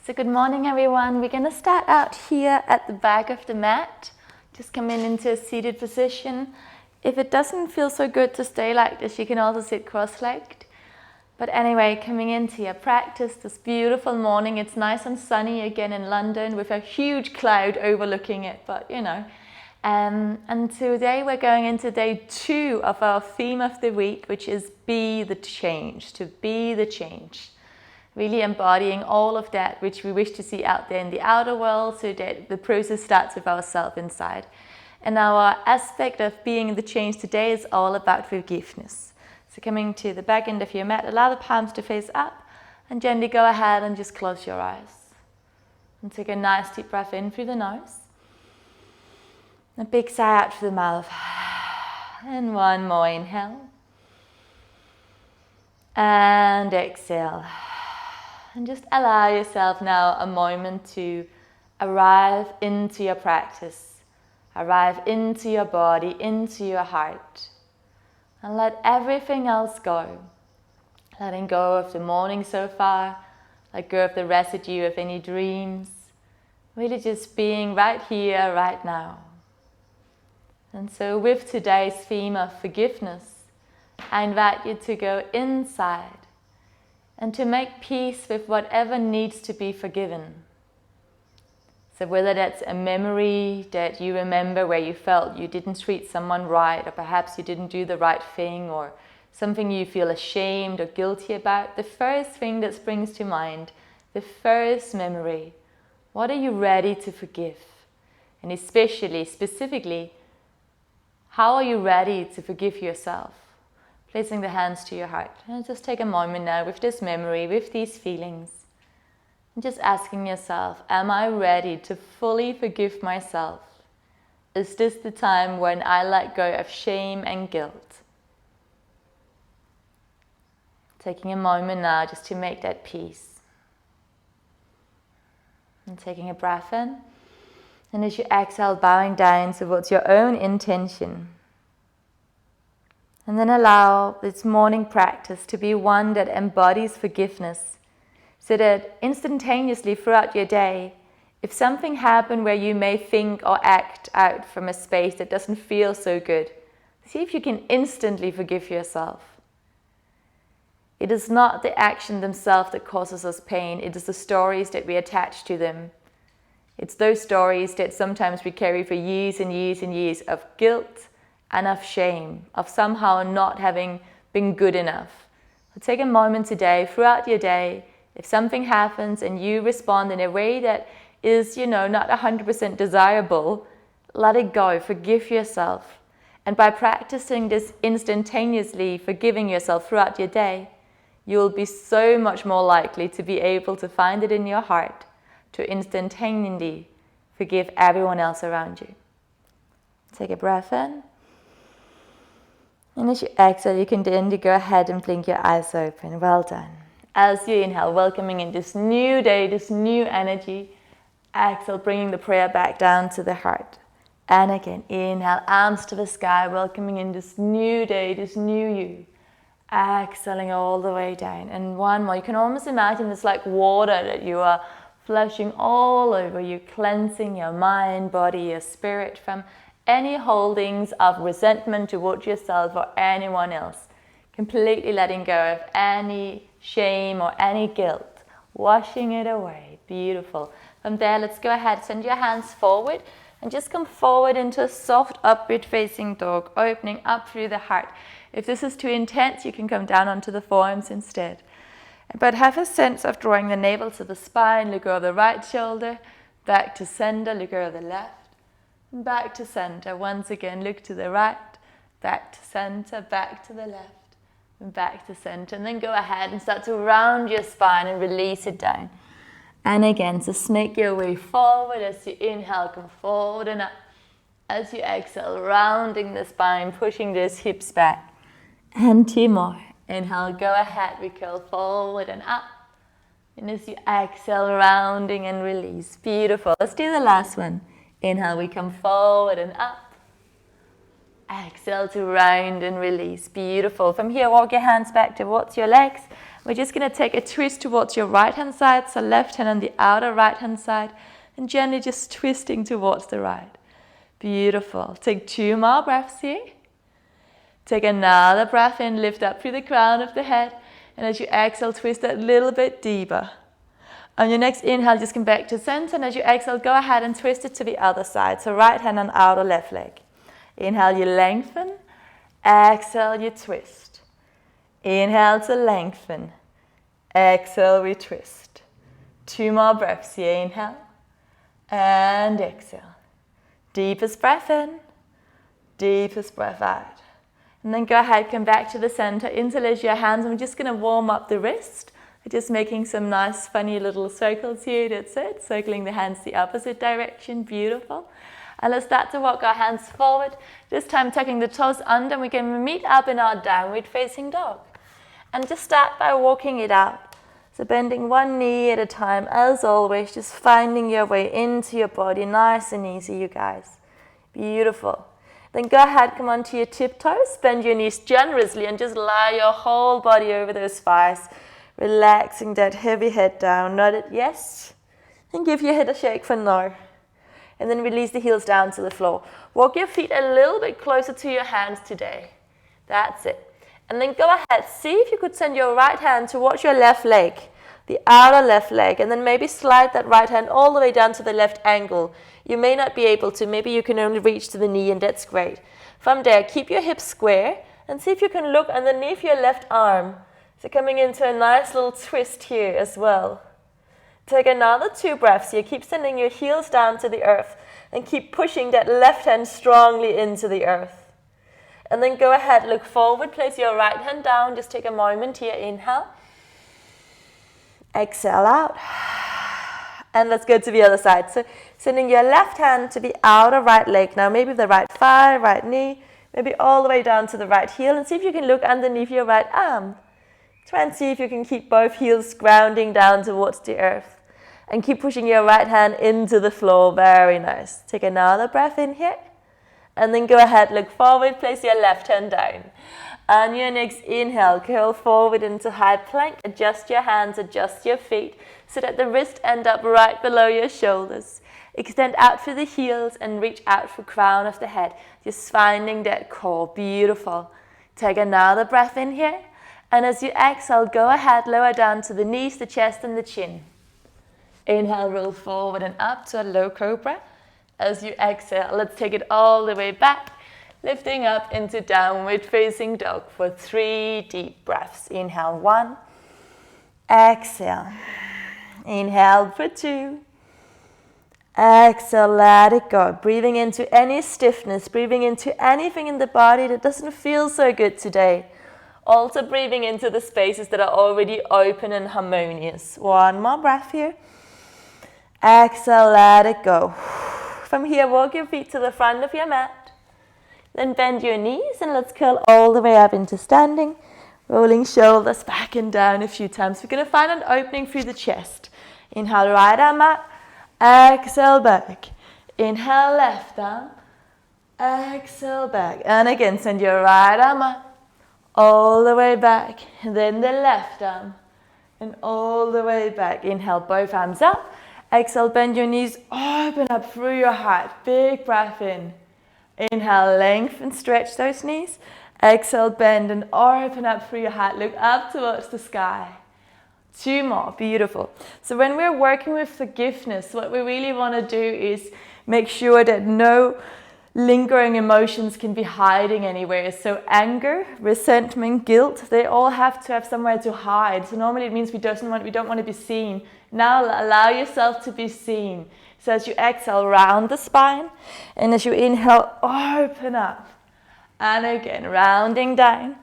So good morning everyone. We're going to start out here at the back of the mat. Just come in into a seated position. If it doesn't feel so good to stay like this, you can also sit cross-legged. But anyway, coming into your practice this beautiful morning. It's nice and sunny again in London with a huge cloud overlooking it, but you know. And today we're going into day 2 of our theme of the week, which is be the change, to be the change. Really embodying all of that which we wish to see out there in the outer world, so that the process starts with ourselves inside. And our aspect of being the change today is all about forgiveness. So coming to the back end of your mat, allow the palms to face up and gently go ahead and just close your eyes. And take a nice deep breath in through the nose. A big sigh out through the mouth. And one more inhale. And exhale. And just allow yourself now a moment to arrive into your practice, arrive into your body, into your heart, and let everything else go. Letting go of the morning so far, let go of the residue of any dreams, really just being right here, right now. And so with today's theme of forgiveness, I invite you to go inside and to make peace with whatever needs to be forgiven. So whether that's a memory that you remember where you felt you didn't treat someone right, or perhaps you didn't do the right thing, or something you feel ashamed or guilty about, the first thing that springs to mind, the first memory, what are you ready to forgive? And especially, specifically, how are you ready to forgive yourself? Placing the hands to your heart. And just take a moment now with this memory, with these feelings. And just asking yourself, am I ready to fully forgive myself? Is this the time when I let go of shame and guilt? Taking a moment now just to make that peace. And taking a breath in. And as you exhale, bowing down towards your own intention. And then allow this morning practice to be one that embodies forgiveness, so that instantaneously throughout your day, if something happened where you may think or act out from a space that doesn't feel so good, see if you can instantly forgive yourself. It is not the action themselves that causes us pain, it is the stories that we attach to them. It's those stories that sometimes we carry for years and years and years of guilt and of shame, of somehow not having been good enough. So take a moment today, throughout your day, if something happens and you respond in a way that is, not 100% desirable, let it go, forgive yourself. And by practicing this instantaneously, forgiving yourself throughout your day, you'll be so much more likely to be able to find it in your heart to instantaneously forgive everyone else around you. Take a breath in. And as you exhale, you can then go ahead and blink your eyes open. Well done. As you inhale, welcoming in this new day, this new energy. Exhale, bringing the prayer back down to the heart. And again, inhale, arms to the sky, welcoming in this new day, this new you. Exhaling all the way down. And one more. You can almost imagine it's like water that you are flushing all over you, cleansing your mind, body, your spirit from any holdings of resentment towards yourself or anyone else. Completely letting go of any shame or any guilt. Washing it away. Beautiful. From there, let's go ahead. Send your hands forward and just come forward into a soft upward facing dog, opening up through the heart. If this is too intense, you can come down onto the forearms instead. But have a sense of drawing the navel to the spine. Look over the right shoulder, back to center, look over the left. Back to center. Once again, look to the right, back to center, back to the left, and back to center. And then go ahead and start to round your spine and release it down. And again, so snake your way forward as you inhale, come forward and up. As you exhale, rounding the spine, pushing those hips back. And 2 more. Inhale, go ahead, we curl forward and up. And as you exhale, rounding and release. Beautiful. Let's do the last one. Inhale, we come forward and up. Exhale to round and release. Beautiful. From here, walk your hands back towards your legs. We're just going to take a twist towards your right hand side, so left hand on the outer right hand side, and gently just twisting towards the right. Beautiful. Take 2 more breaths here. Take another breath in, lift up through the crown of the head, and as you exhale, twist a little bit deeper. On your next inhale, just come back to center, and as you exhale, go ahead and twist it to the other side. So right hand on outer left leg. Inhale, you lengthen. Exhale, you twist. Inhale to lengthen. Exhale, we twist. 2 more breaths here. Inhale and exhale. Deepest breath in. Deepest breath out. And then go ahead, come back to the center, interlace your hands. I'm just going to warm up the wrist. Just making some nice, funny little circles here. That's it. Circling the hands the opposite direction. Beautiful. And let's start to walk our hands forward. This time tucking the toes under. We can meet up in our downward facing dog. And just start by walking it out. So bending one knee at a time, as always. Just finding your way into your body. Nice and easy, you guys. Beautiful. Then go ahead, come onto your tiptoes, bend your knees generously and just lie your whole body over those thighs, relaxing that heavy head down. Nod it yes, and give your head a shake for no. And then release the heels down to the floor. Walk your feet a little bit closer to your hands today. That's it. And then go ahead, see if you could send your right hand towards your left leg, the outer left leg, and then maybe slide that right hand all the way down to the left ankle. You may not be able to, maybe you can only reach to the knee, and that's great. From there, keep your hips square and see if you can look underneath your left arm. So coming into a nice little twist here as well. Take another 2 breaths here. Keep sending your heels down to the earth and keep pushing that left hand strongly into the earth. And then go ahead, look forward, place your right hand down. Just take a moment here. Inhale. Exhale out. And let's go to the other side. So sending your left hand to the outer right leg. Now maybe the right thigh, right knee, maybe all the way down to the right heel. And see if you can look underneath your right arm. Try and see if you can keep both heels grounding down towards the earth. And keep pushing your right hand into the floor. Very nice. Take another breath in here. And then go ahead, look forward, place your left hand down. On your next inhale, curl forward into high plank. Adjust your hands, adjust your feet so that the wrists end up right below your shoulders. Extend out through the heels and reach out for crown of the head. Just finding that core. Beautiful. Take another breath in here. And as you exhale, go ahead, lower down to the knees, the chest and the chin. Inhale, roll forward and up to a low cobra. As you exhale, let's take it all the way back. Lifting up into downward facing dog for 3 deep breaths. Inhale 1. Exhale. Inhale for 2. Exhale, let it go. Breathing into any stiffness, breathing into anything in the body that doesn't feel so good today. Also breathing into the spaces that are already open and harmonious. 1 more breath here. Exhale, let it go. From here, walk your feet to the front of your mat. Then bend your knees and let's curl all the way up into standing. Rolling shoulders back and down a few times. We're going to find an opening through the chest. Inhale, right arm up. Exhale, back. Inhale, left arm. Exhale, back. And again, send your right arm up. All the way back. And then the left arm. And all the way back. Inhale, both arms up. Exhale, bend your knees. Open up through your heart. Big breath in. Inhale, lengthen, stretch those knees. Exhale, bend and open up through your heart. Look up towards the sky. 2 more. Beautiful. So when we're working with forgiveness, what we really want to do is make sure that no lingering emotions can be hiding anywhere. So anger, resentment, guilt, they all have to have somewhere to hide. So normally it means we don't want to be seen. Now allow yourself to be seen. So as you exhale, round the spine. And as you inhale, open up. And again, rounding down.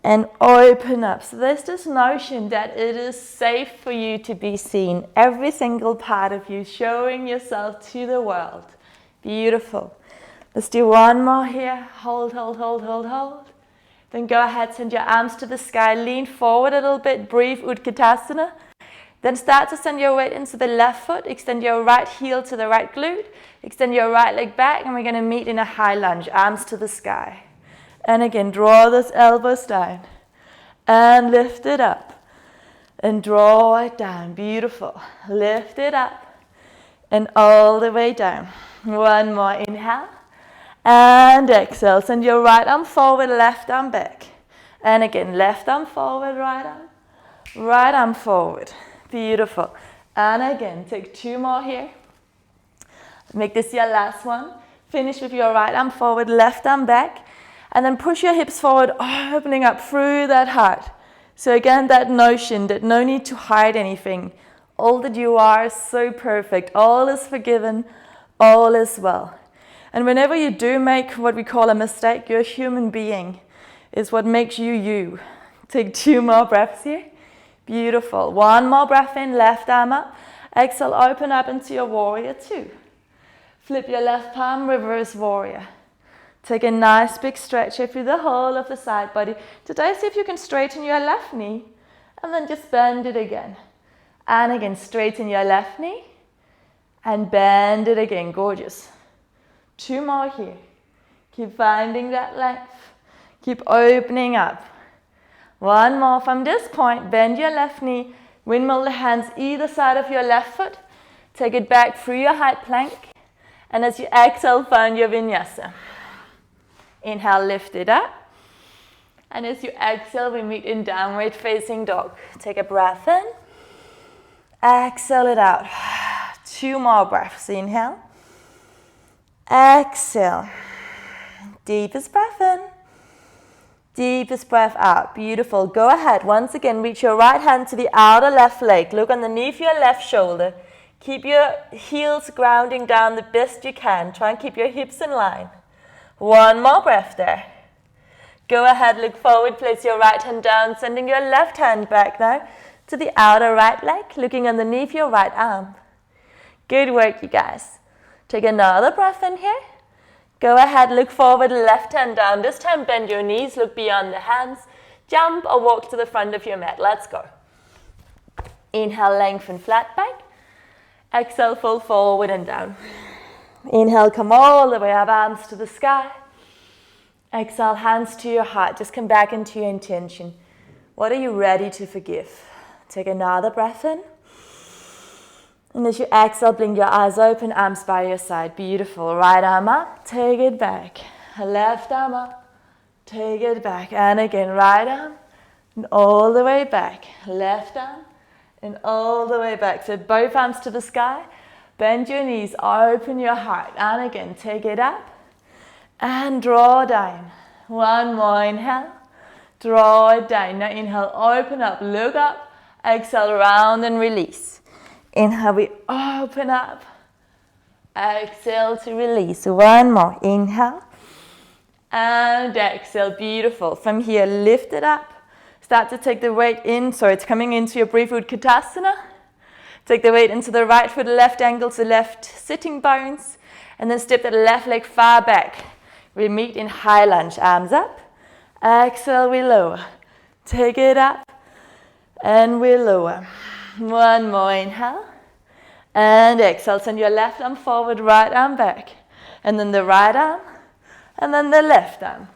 And open up. So there's this notion that it is safe for you to be seen. Every single part of you showing yourself to the world. Beautiful. Let's do 1 more here. Hold, hold, hold, hold, hold. Then go ahead, send your arms to the sky. Lean forward a little bit. Breathe, Utkatasana. Then start to send your weight into the left foot. Extend your right heel to the right glute. Extend your right leg back. And we're going to meet in a high lunge. Arms to the sky. And again, draw those elbows down. And lift it up. And draw it down. Beautiful. Lift it up. And all the way down. One more. Inhale. And exhale. Send your right arm forward, left arm back. And again, left arm forward, right arm forward. Beautiful. And again, take 2 more here. Make this your last one. Finish with your right arm forward, left arm back. And then push your hips forward, opening up through that heart. So again, that notion that no need to hide anything. All that you are is so perfect. All is forgiven. All is well. And whenever you do make what we call a mistake, you're a human being. It's what makes you you. Take 2 more breaths here. Beautiful. 1 more breath in, left arm up. Exhale, open up into your warrior 2. Flip your left palm, reverse warrior. Take a nice big stretch here through the whole of the side body. Today, see if you can straighten your left knee and then just bend it again. And again, straighten your left knee and bend it again. Gorgeous. 2 more here. Keep finding that length. Keep opening up. 1 more. From this point, bend your left knee. Windmill the hands either side of your left foot. Take it back through your high plank. And as you exhale, find your vinyasa. Inhale, lift it up. And as you exhale, we meet in downward facing dog. Take a breath in. Exhale it out. 2 more breaths. Inhale. Exhale. Deepest breath in. Deepest breath out. Beautiful. Go ahead. Once again, reach your right hand to the outer left leg. Look underneath your left shoulder. Keep your heels grounding down the best you can. Try and keep your hips in line. 1 more breath there. Go ahead, look forward, place your right hand down, sending your left hand back now to the outer right leg, looking underneath your right arm. Good work, you guys. Take another breath in here. Go ahead, look forward, left hand down. This time bend your knees, look beyond the hands. Jump or walk to the front of your mat. Let's go. Inhale, lengthen flat back. Exhale, fold forward and down. Inhale, come all the way up, arms to the sky. Exhale, hands to your heart. Just come back into your intention. What are you ready to forgive? Take another breath in. And as you exhale, blink your eyes open, arms by your side. Beautiful. Right arm up, take it back. Left arm up, take it back. And again, right arm, and all the way back. Left arm, and all the way back. So both arms to the sky. Bend your knees, open your heart. And again, take it up. And draw down. 1 more inhale. Draw it down. Now inhale, open up, look up. Exhale, round and release. Inhale, we open up. Exhale to release. 1 more. Inhale. And exhale. Beautiful. From here, lift it up. Start to take the weight in. So it's coming into your brief Utkatasana. Take the weight into the right foot, left ankle to left sitting bones. And then step that left leg far back. We meet in high lunge. Arms up. Exhale, we lower. Take it up. And we lower. 1 more inhale. And exhale. Send your left arm forward, right arm back. And then the right arm. And then the left arm.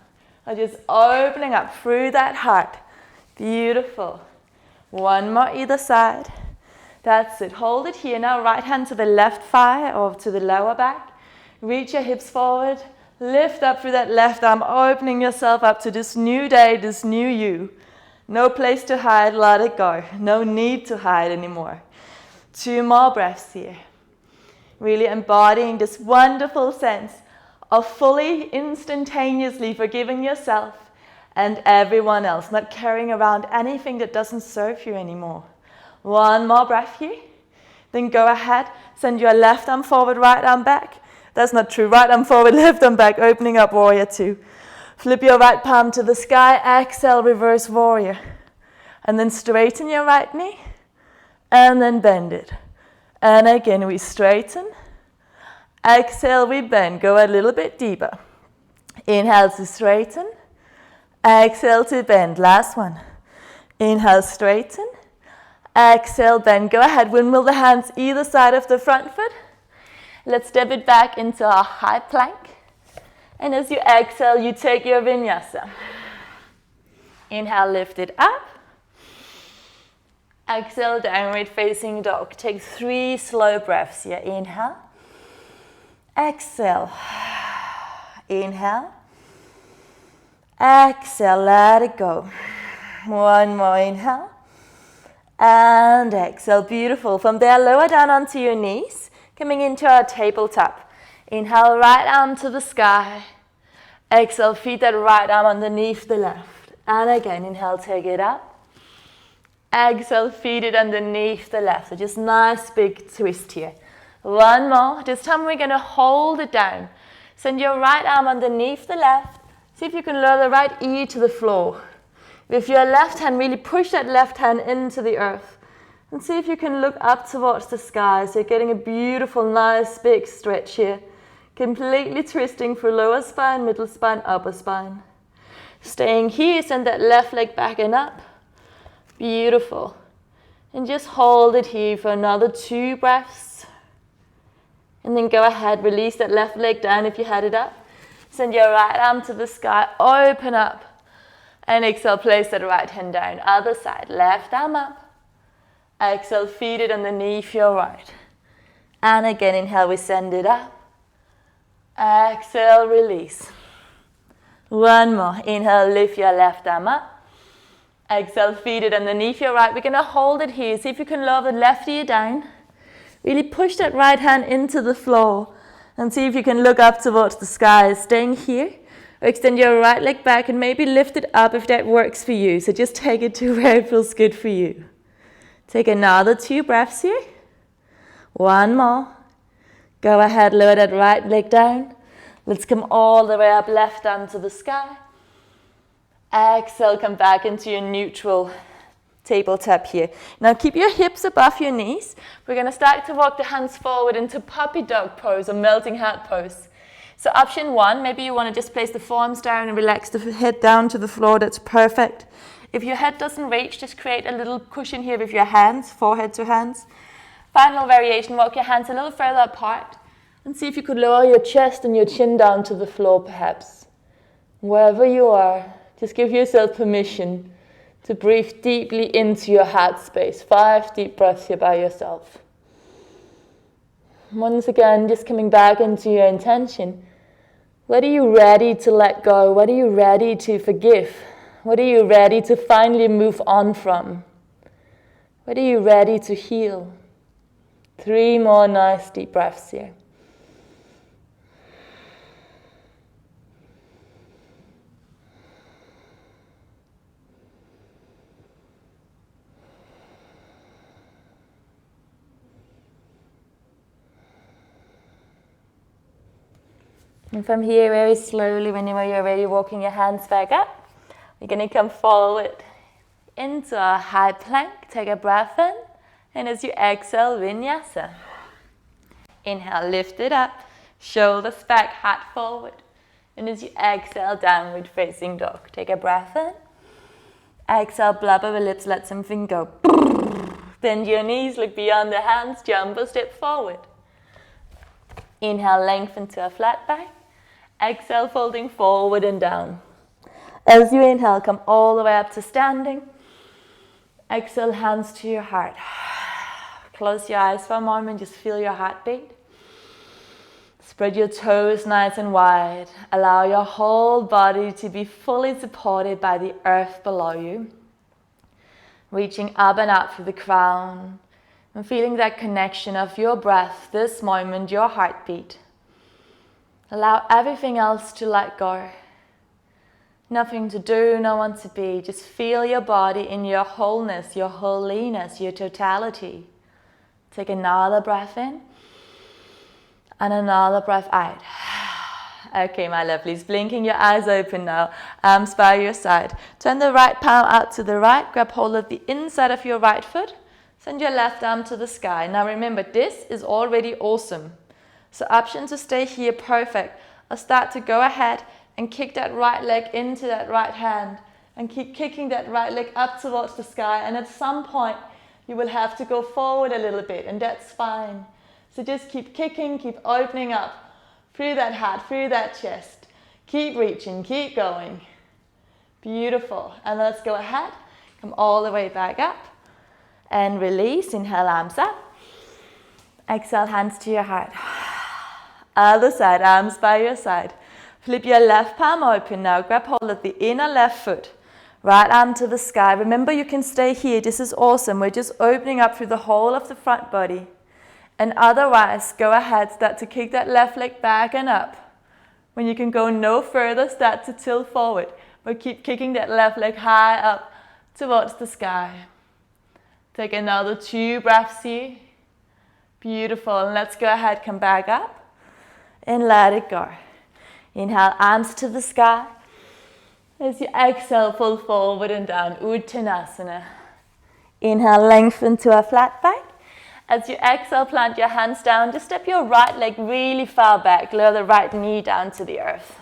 Just opening up through that heart. Beautiful. 1 more either side. That's it. Hold it here. Now right hand to the left thigh or to the lower back. Reach your hips forward. Lift up through that left arm, opening yourself up to this new day, this new you. No place to hide, let it go. No need to hide anymore. 2 more breaths here. Really embodying this wonderful sense of fully, instantaneously forgiving yourself and everyone else, not carrying around anything that doesn't serve you anymore. 1 more breath here. Then go ahead, send your left arm forward, right arm back. That's not true. Right arm forward, left arm back, opening up warrior 2. Flip your right palm to the sky, exhale, reverse warrior. And then straighten your right knee, and then bend it. And again, we straighten. Exhale, we bend. Go a little bit deeper. Inhale to straighten. Exhale to bend. Last one. Inhale, straighten. Exhale, bend. Go ahead, windmill the hands either side of the front foot. Let's step it back into a high plank. And as you exhale, you take your vinyasa. Inhale, lift it up. Exhale, downward facing dog. Take 3 slow breaths here. Inhale. Exhale. Inhale. Exhale, let it go. One more inhale. And exhale, beautiful. From there, lower down onto your knees, coming into our tabletop. Inhale, right arm to the sky. Exhale, feed that right arm underneath the left. And again, inhale, take it up. Exhale, feed it underneath the left. So just nice big twist here. One more. This time we're going to hold it down. Send your right arm underneath the left. See if you can lower the right ear to the floor. With your left hand, really push that left hand into the earth. And see if you can look up towards the sky. So you're getting a beautiful, nice big stretch here. Completely twisting through lower spine, middle spine, upper spine. Staying here, send that left leg back and up. Beautiful. And just hold it here for another 2 breaths. And then go ahead, release that left leg down if you had it up. Send your right arm to the sky, open up. And exhale, place that right hand down. Other side, left arm up. Exhale, feed it underneath your right. And again, inhale, we send it up. Exhale, release. One more. Inhale, lift your left arm up. Exhale, feed it underneath your right. We're going to hold it here. See if you can lower the left ear down. Really push that right hand into the floor. And see if you can look up towards the sky. Staying here. Or extend your right leg back and maybe lift it up if that works for you. So just take it to where it feels good for you. Take another 2 breaths here. One more. Go ahead, lower that right leg down. Let's come all the way up, left arm to the sky. Exhale, come back into your neutral tabletop here. Now keep your hips above your knees. We're going to start to walk the hands forward into puppy dog pose or melting heart pose. So option 1, maybe you want to just place the forearms down and relax the head down to the floor. That's perfect. If your head doesn't reach, just create a little cushion here with your hands, forehead to hands. Final variation, walk your hands a little further apart and see if you could lower your chest and your chin down to the floor perhaps. Wherever you are, just give yourself permission to breathe deeply into your heart space. 5 deep breaths here by yourself. Once again, just coming back into your intention. What are you ready to let go? What are you ready to forgive? What are you ready to finally move on from? What are you ready to heal? 3 more nice deep breaths here. And from here, very slowly, whenever you're ready, walking your hands back up, we're going to come forward into a high plank. Take a breath in, and as you exhale, vinyasa. Inhale, lift it up, shoulders back, heart forward. And as you exhale, downward facing dog. Take a breath in. Exhale, blubber the lips, let something go. Bend your knees, look beyond the hands, jump a step forward. Inhale, lengthen to a flat back. Exhale, folding forward and down. As you inhale, come all the way up to standing. Exhale, hands to your heart. Close your eyes for a moment, just feel your heartbeat. Spread your toes nice and wide. Allow your whole body to be fully supported by the earth below you. Reaching up and up through the crown and feeling that connection of your breath, this moment, your heartbeat. Allow everything else to let go. Nothing to do, no one to be. Just feel your body in your wholeness, your holiness, your totality. Take another breath in and another breath out. Okay, my lovelies, blinking your eyes open now, arms by your side. Turn the right palm out to the right, grab hold of the inside of your right foot, send your left arm to the sky. Now remember, this is already awesome. So option to stay here, perfect. Or start to go ahead and kick that right leg into that right hand and keep kicking that right leg up towards the sky. And at some point, you will have to go forward a little bit, and that's fine. So just keep kicking, keep opening up through that heart, through that chest. Keep reaching, keep going. Beautiful. And let's go ahead, come all the way back up. And release. Inhale, arms up. Exhale, hands to your heart. Other side, arms by your side. Flip your left palm open now. Grab hold of the inner left foot. Right arm to the sky. Remember, you can stay here. This is awesome. We're just opening up through the whole of the front body. And otherwise, go ahead, start to kick that left leg back and up. When you can go no further, start to tilt forward. But keep kicking that left leg high up towards the sky. Take another 2 breaths here. Beautiful. And let's go ahead, come back up. And let it go. Inhale, arms to the sky. As you exhale, pull forward and down, Uttanasana. Inhale, lengthen to a flat back. As you exhale, plant your hands down. Just step your right leg really far back. Lower the right knee down to the earth.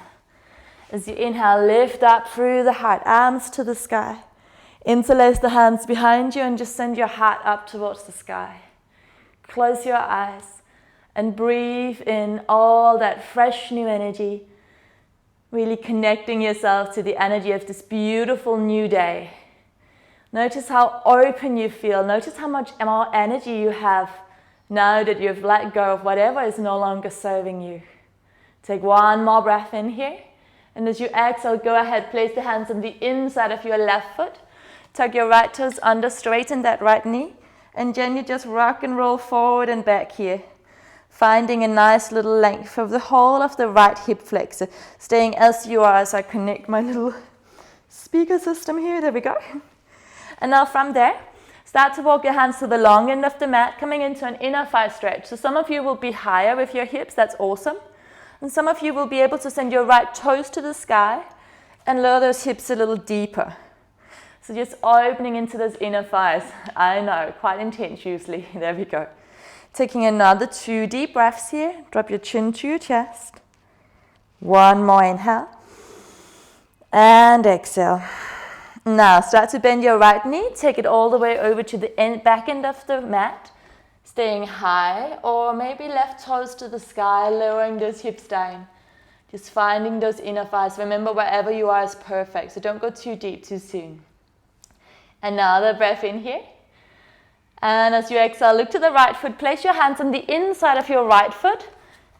As you inhale, lift up through the heart, arms to the sky. Interlace the hands behind you and just send your heart up towards the sky. Close your eyes and breathe in all that fresh new energy. Really connecting yourself to the energy of this beautiful new day. Notice how open you feel. Notice how much more energy you have now that you've let go of whatever is no longer serving you. Take one more breath in here. And as you exhale, go ahead, place the hands on the inside of your left foot. Tuck your right toes under, straighten that right knee. And gently just rock and roll forward and back here. Finding a nice little length of the whole of the right hip flexor. Staying as you are as I connect my little speaker system here. There we go. And now from there, start to walk your hands to the long end of the mat, coming into an inner thigh stretch. So some of you will be higher with your hips. That's awesome. And some of you will be able to send your right toes to the sky and lower those hips a little deeper. So just opening into those inner thighs. I know, quite intense usually. There we go. Taking another 2 deep breaths here. Drop your chin to your chest. One more inhale. And exhale. Now start to bend your right knee. Take it all the way over to the back end of the mat. Staying high, or maybe left toes to the sky, lowering those hips down. Just finding those inner thighs. Remember, wherever you are is perfect. So don't go too deep too soon. Another breath in here. And as you exhale, look to the right foot. Place your hands on the inside of your right foot.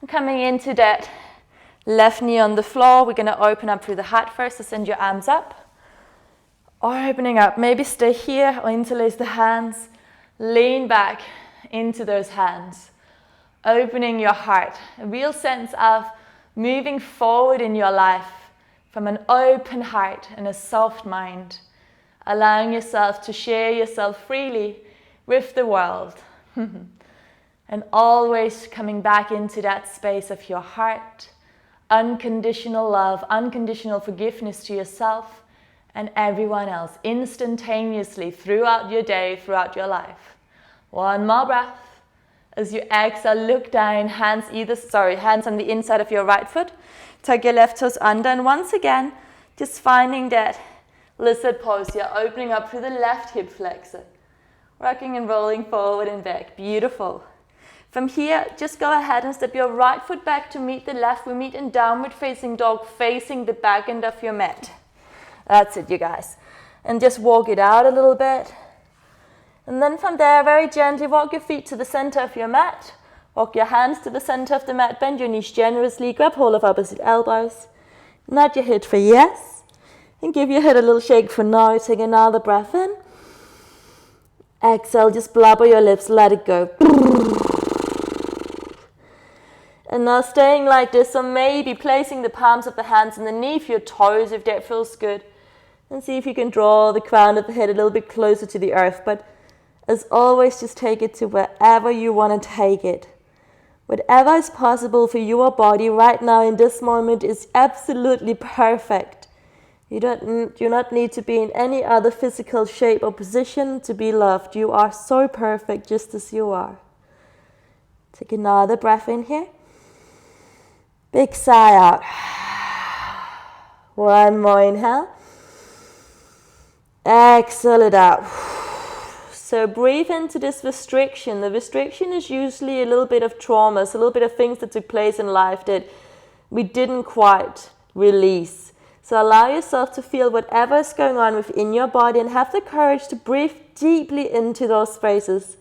And coming into that left knee on the floor. We're going to open up through the heart first. So send your arms up. Opening up. Maybe stay here or interlace the hands. Lean back into those hands. Opening your heart. A real sense of moving forward in your life from an open heart and a soft mind. Allowing yourself to share yourself freely with the world. And always coming back into that space of your heart. Unconditional love, unconditional forgiveness to yourself and everyone else. Instantaneously throughout your day, throughout your life. One more breath. As you exhale, look down, hands on the inside of your right foot. Tuck your left toes under. And once again, just finding that lizard pose. You're opening up through the left hip flexor. Rocking and rolling forward and back. Beautiful. From here, just go ahead and step your right foot back to meet the left. We meet in downward facing dog, facing the back end of your mat. That's it, you guys. And just walk it out a little bit. And then from there, very gently walk your feet to the center of your mat. Walk your hands to the center of the mat. Bend your knees generously. Grab hold of opposite elbows. Nod your head for yes. And give your head a little shake for no. Take another breath in. Exhale, just blubber your lips, let it go. And now staying like this, or maybe placing the palms of the hands underneath your toes if that feels good. And see if you can draw the crown of the head a little bit closer to the earth. But as always, just take it to wherever you want to take it. Whatever is possible for your body right now in this moment is absolutely perfect. You do not need to be in any other physical shape or position to be loved. You are so perfect just as you are. Take another breath in here. Big sigh out. One more inhale. Exhale it out. So breathe into this restriction. The restriction is usually a little bit of traumas, a little bit of things that took place in life that we didn't quite release. So allow yourself to feel whatever is going on within your body and have the courage to breathe deeply into those spaces.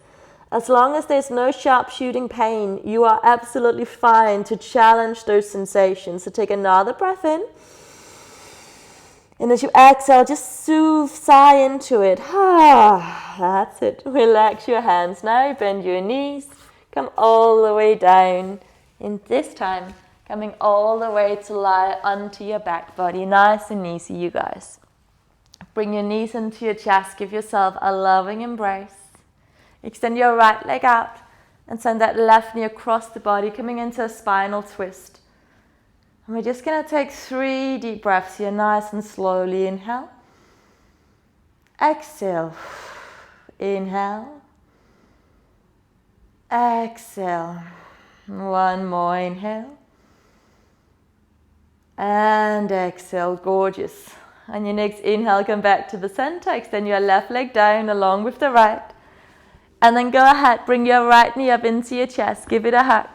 As long as there's no sharp shooting pain, you are absolutely fine to challenge those sensations. So take another breath in. And as you exhale, just soothe, sigh into it. That's it. Relax your hands now, bend your knees, come all the way down. And this time, coming all the way to lie onto your back body. Nice and easy, you guys. Bring your knees into your chest, give yourself a loving embrace. Extend your right leg out and send that left knee across the body, coming into a spinal twist. And we're just going to take 3 deep breaths here, nice and slowly. Inhale. Exhale. Inhale. Exhale. One more inhale. And exhale. Gorgeous. On your next inhale, come back to the center. Extend your left leg down along with the right. And then go ahead, bring your right knee up into your chest. Give it a hug.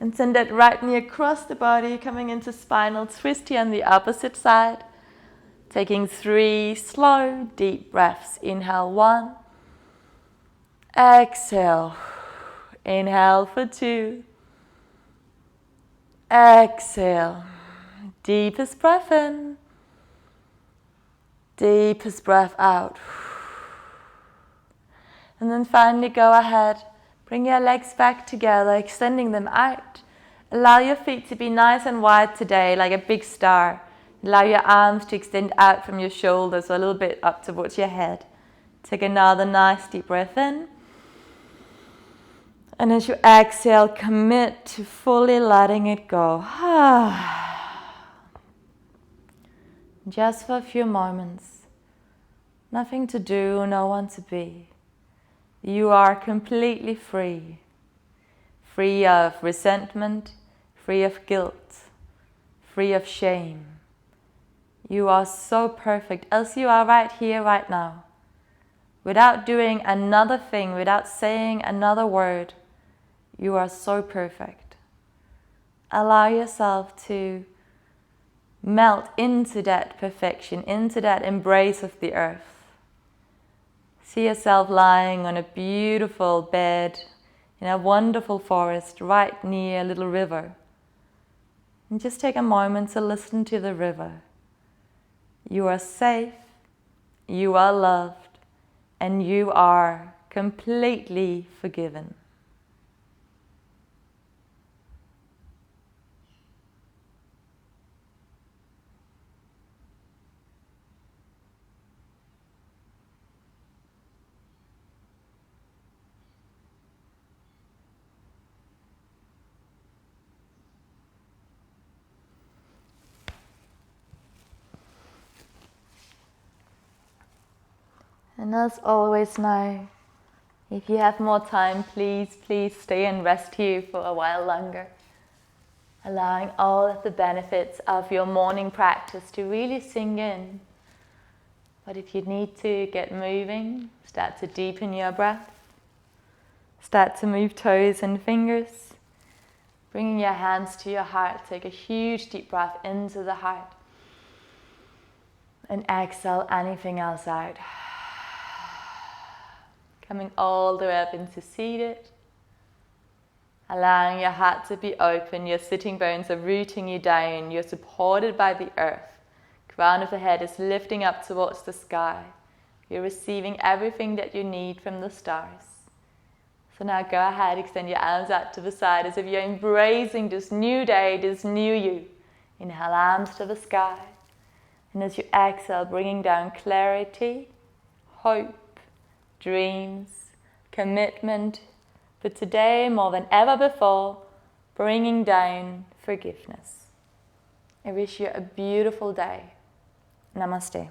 And send that right knee across the body, coming into spinal twist here on the opposite side. Taking 3 slow, deep breaths. Inhale 1. Exhale. Inhale for 2. Exhale. Deepest breath in. Deepest breath out. And then finally go ahead. Bring your legs back together, extending them out. Allow your feet to be nice and wide today, like a big star. Allow your arms to extend out from your shoulders, a little bit up towards your head. Take another nice deep breath in. And as you exhale, commit to fully letting it go. Just for a few moments. Nothing to do, no one to be. You are completely free. Free of resentment, free of guilt, free of shame. You are so perfect as you are right here, right now. Without doing another thing, without saying another word, you are so perfect. Allow yourself to melt into that perfection, into that embrace of the earth. See yourself lying on a beautiful bed in a wonderful forest right near a little river. And just take a moment to listen to the river. You are safe, you are loved, and you are completely forgiven. And as always now, if you have more time, please stay and rest here for a while longer. Allowing all of the benefits of your morning practice to really sink in. But if you need to get moving, start to deepen your breath. Start to move toes and fingers. Bringing your hands to your heart, take a huge deep breath into the heart. And exhale anything else out. Coming all the way up into seated. Allowing your heart to be open, your sitting bones are rooting you down, you're supported by the earth. Crown of the head is lifting up towards the sky. You're receiving everything that you need from the stars. So now go ahead, extend your arms out to the side as if you're embracing this new day, this new you. Inhale, arms to the sky. And as you exhale, bringing down clarity, hope, dreams, commitment, but today more than ever before, bringing down forgiveness. I wish you a beautiful day. Namaste.